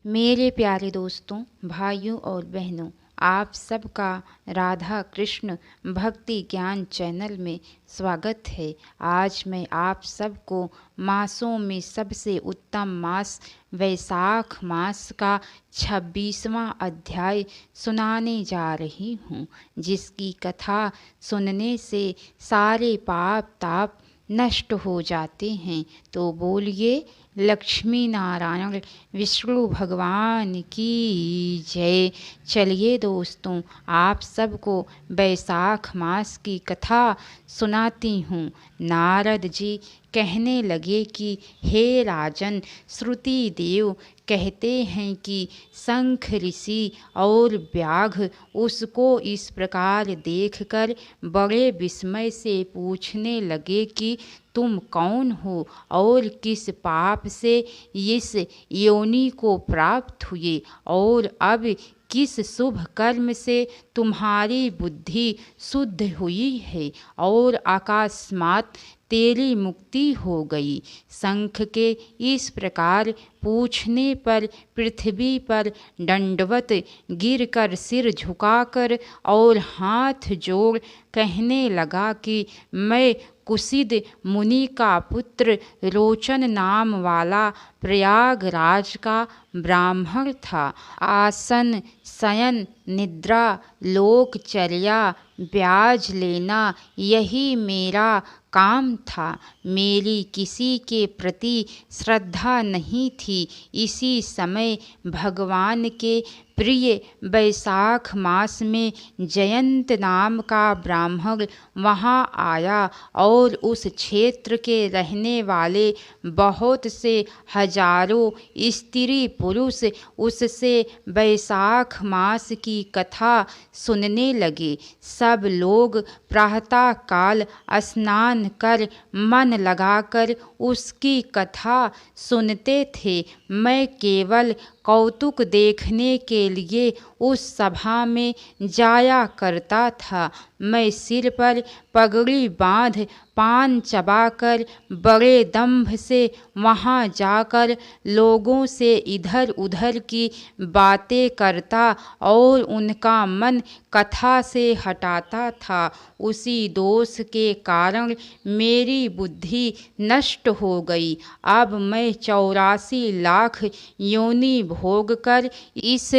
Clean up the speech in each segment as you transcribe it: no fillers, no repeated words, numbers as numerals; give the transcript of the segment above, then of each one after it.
मेरे प्यारे दोस्तों, भाइयों और बहनों, आप सबका राधा कृष्ण भक्ति ज्ञान चैनल में स्वागत है। आज मैं आप सबको मासों में सबसे उत्तम मास वैशाख मास का 26वां अध्याय सुनाने जा रही हूँ, जिसकी कथा सुनने से सारे पाप ताप नष्ट हो जाते हैं। तो बोलिए लक्ष्मी नारायण विष्णु भगवान की जय। चलिए दोस्तों, आप सबको वैशाख मास की कथा सुनाती हूँ। नारद जी कहने लगे कि हे राजन, श्रुति देव कहते हैं कि शंख ऋषि और व्याघ्र उसको इस प्रकार देखकर बड़े विस्मय से पूछने लगे कि तुम कौन हो और किस पाप से इस योनि को प्राप्त हुए और अब किस शुभ कर्म से तुम्हारी बुद्धि शुद्ध हुई है और अकस्मात तेरी मुक्ति हो गई। शंख के इस प्रकार पूछने पर पृथ्वी पर दंडवत गिरकर सिर झुकाकर और हाथ जोड़ कहने लगा कि मैं कुशिद मुनि का पुत्र रोचन नाम वाला प्रयागराज का ब्राह्मण था। आसन शयन निद्रा लोकचर्या ब्याज लेना यही मेरा काम था। मेरी किसी के प्रति श्रद्धा नहीं थी। इसी समय भगवान के प्रिय वैशाख मास में जयंत नाम का ब्राह्मण वहाँ आया और उस क्षेत्र के रहने वाले बहुत से हजारों स्त्री पुरुष उससे वैशाख मास की कथा सुनने लगे। सब लोग प्रातः काल स्नान कर मन लगाकर उसकी कथा सुनते थे। मैं केवल कौतुक देखने के लिए उस सभा में जाया करता था। मैं सिर पर पगड़ी बांध पान चबाकर बड़े दंभ से वहाँ जाकर लोगों से इधर उधर की बातें करता और उनका मन कथा से हटाता था। उसी दोष के कारण मेरी बुद्धि नष्ट हो गई। अब मैं 84 लाख योनि भोग कर इस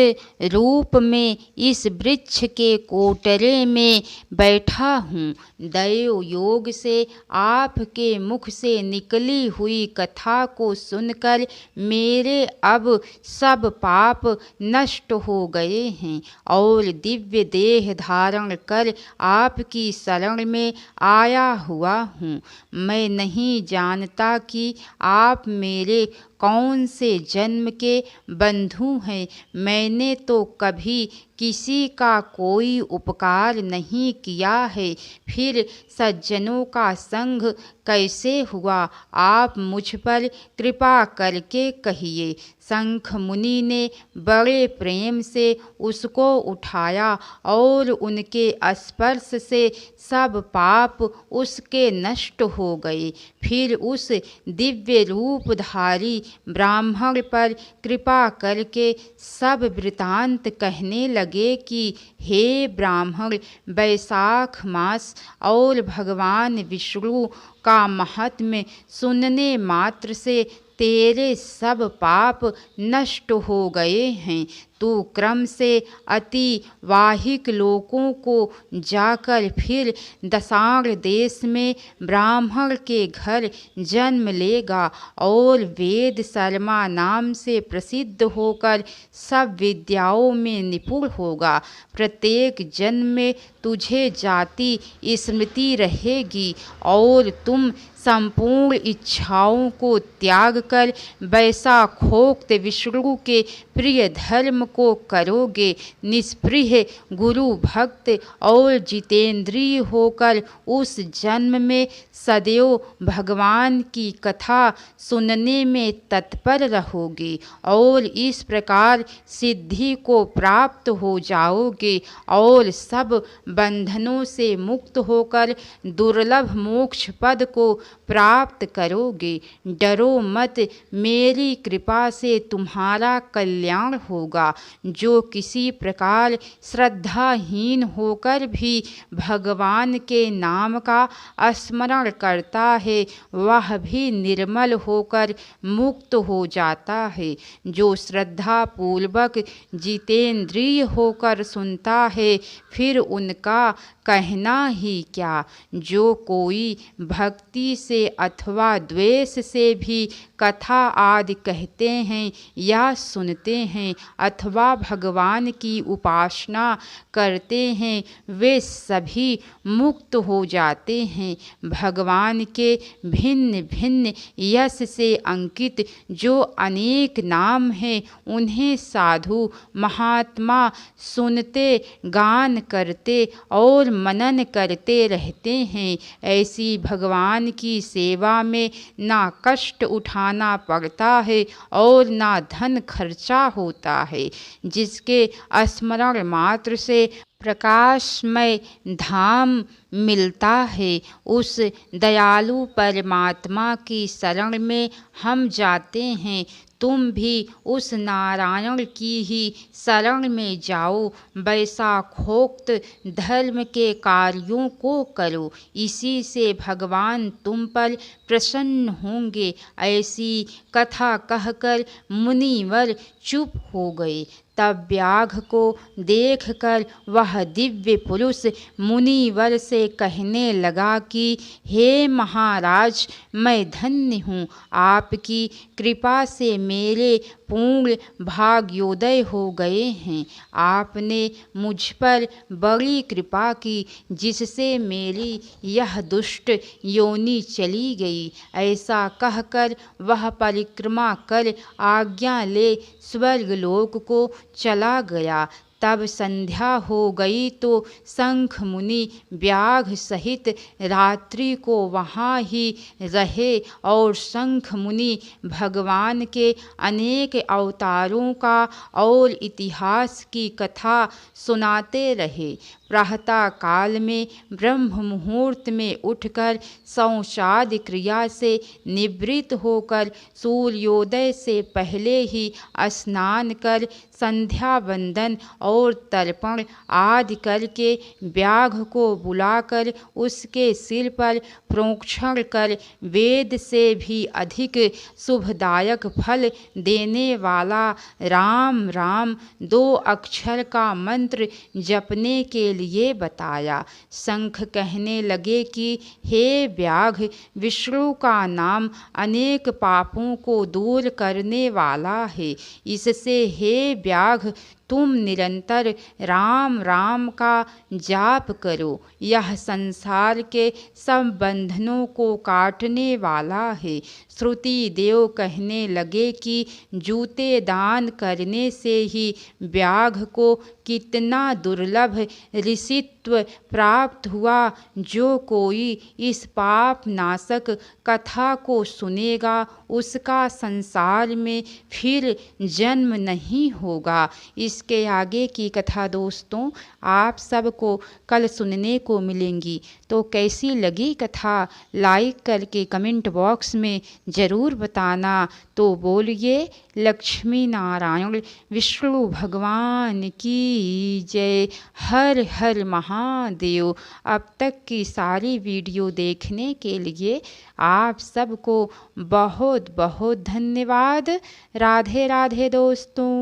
रूप में इस वृक्ष के कोटरे में बैठा हूँ। दैव योग से आपके मुख से निकली हुई कथा को सुनकर मेरे अब सब पाप नष्ट हो गए हैं और दिव्य देह धारण कर आपकी शरण में आया हुआ हूँ। मैं नहीं जानता कि आप मेरे कौन से जन्म के बंधु हैं। मैंने तो कभी किसी का कोई उपकार नहीं किया है, फिर सज्जनों का संग कैसे हुआ? आप मुझ पर कृपा करके कहिए। शंख मुनि ने बड़े प्रेम से उसको उठाया और उनके स्पर्श से सब पाप उसके नष्ट हो गए। फिर उस दिव्य रूपधारी ब्राह्मण पर कृपा करके सब वृतांत कहने लगे कि हे ब्राह्मण, वैशाख मास और भगवान विष्णु का महात्म्य सुनने मात्र से तेरे सब पाप नष्ट हो गए हैं। तू क्रम से अति वाहिक लोकों को जाकर फिर दशाण देश में ब्राह्मण के घर जन्म लेगा और वेद शर्मा नाम से प्रसिद्ध होकर सब विद्याओं में निपुण होगा। प्रत्येक जन्म में तुझे जाति स्मृति रहेगी और तुम संपूर्ण इच्छाओं को त्याग कर वैशाखोक्त विष्णु के प्रिय धर्म को करोगे। निष्पृह गुरु भक्त और जितेंद्रिय होकर उस जन्म में सदैव भगवान की कथा सुनने में तत्पर रहोगे और इस प्रकार सिद्धि को प्राप्त हो जाओगे और सब बंधनों से मुक्त होकर दुर्लभ मोक्ष पद को प्राप्त करोगे। डरो मत, मेरी कृपा से तुम्हारा कल्याण होगा। जो किसी प्रकार श्रद्धाहीन होकर भी भगवान के नाम का स्मरण करता है, वह भी निर्मल होकर मुक्त हो जाता है। जो श्रद्धा पूर्वक जितेंद्रिय होकर सुनता है, फिर उनका कहना ही क्या। जो कोई भक्ति से अथवा द्वेष से भी कथा आदि कहते हैं या सुनते हैं अथवा भगवान की उपासना करते हैं, वे सभी मुक्त हो जाते हैं। भगवान के भिन्न भिन्न यश से अंकित जो अनेक नाम हैं, उन्हें साधु महात्मा सुनते, गान करते और मनन करते रहते हैं। ऐसी भगवान की सेवा में ना कष्ट उठाना पड़ता है और ना धन खर्चा होता है। जिसके स्मरण मात्र से प्रकाशमय धाम मिलता है, उस दयालु परमात्मा की शरण में हम जाते हैं। तुम भी उस नारायण की ही शरण में जाओ। वैशाखोक्त धर्म के कार्यों को करो, इसी से भगवान तुम पर प्रसन्न होंगे। ऐसी कथा कहकर मुनिवर चुप हो गए। तब व्याघ्र को देखकर वह दिव्य पुरुष मुनिवर से कहने लगा कि हे महाराज, मैं धन्य हूँ। आपकी कृपा से मेरे पूर्ण भाग्योदय हो गए हैं। आपने मुझ पर बड़ी कृपा की, जिससे मेरी यह दुष्ट योनि चली गई। ऐसा कहकर वह परिक्रमा कर आज्ञा ले स्वर्गलोक को चला गया। तब संध्या हो गई तो शंख मुनि व्याघ्र सहित रात्रि को वहाँ ही रहे और शंख मुनि भगवान के अनेक अवतारों का और इतिहास की कथा सुनाते रहे। प्रातः काल में ब्रह्म मुहूर्त में उठकर शौचादि क्रिया से निवृत्त होकर सूर्योदय से पहले ही स्नान कर संध्या वंदन और तर्पण आदि करके व्याघ्र को बुलाकर उसके सिर पर प्रोक्षण कर वेद से भी अधिक शुभदायक फल देने वाला राम राम 2 अक्षर का मंत्र जपने के लिए बताया। शंख कहने लगे कि हे व्याघ्र, विष्णु का नाम अनेक पापों को दूर करने वाला है। इससे हे व्याघ्र, तुम निरंतर राम राम का जाप करो। यह संसार के सब बंधनों को काटने वाला है। श्रुति देव कहने लगे कि जूते दान करने से ही व्याघ्र को कितना दुर्लभ ऋषित्व प्राप्त हुआ। जो कोई इस पाप नाशक कथा को सुनेगा, उसका संसार में फिर जन्म नहीं होगा। इसके आगे की कथा दोस्तों आप सबको कल सुनने को मिलेंगी। तो कैसी लगी कथा लाइक करके कमेंट बॉक्स में ज़रूर बताना। तो बोलिए लक्ष्मी नारायण विष्णु भगवान की जय। हर हर महादेव। अब तक की सारी वीडियो देखने के लिए आप सबको बहुत बहुत धन्यवाद। राधे राधे दोस्तों।